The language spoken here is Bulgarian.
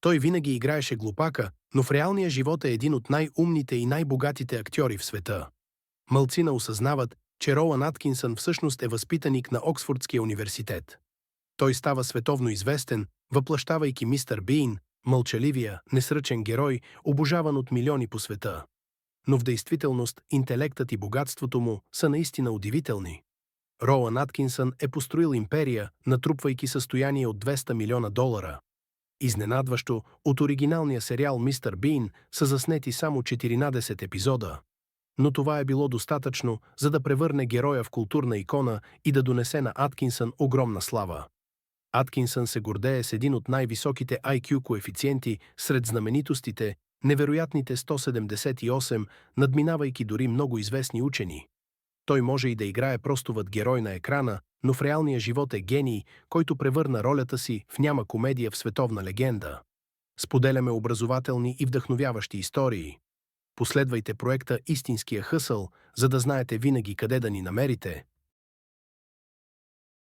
Той винаги играеше глупака, но в реалния живот е един от най-умните и най-богатите актьори в света. Малцина осъзнават, че Роуън Аткинсън всъщност е възпитаник на Оксфордския университет. Той става световно известен, въплъщавайки мистър Бийн, мълчаливия, несръчен герой, обожаван от милиони по света. Но в действителност интелектът и богатството му са наистина удивителни. Роуън Аткинсън е построил империя, натрупвайки състояние от $200 милиона. Изненадващо, от оригиналния сериал Мистър Бийн са заснети само 14 епизода. Но това е било достатъчно, за да превърне героя в културна икона и да донесе на Аткинсън огромна слава. Аткинсън се гордее с един от най-високите IQ коефициенти сред знаменитостите, невероятните 178, надминавайки дори много известни учени. Той може и да играе простоват герой на екрана, но в реалния живот е гений, който превърна ролята си в няма комедия в световна легенда. Споделяме образователни и вдъхновяващи истории. Последвайте проекта Истинския хъсъл, за да знаете винаги къде да ни намерите.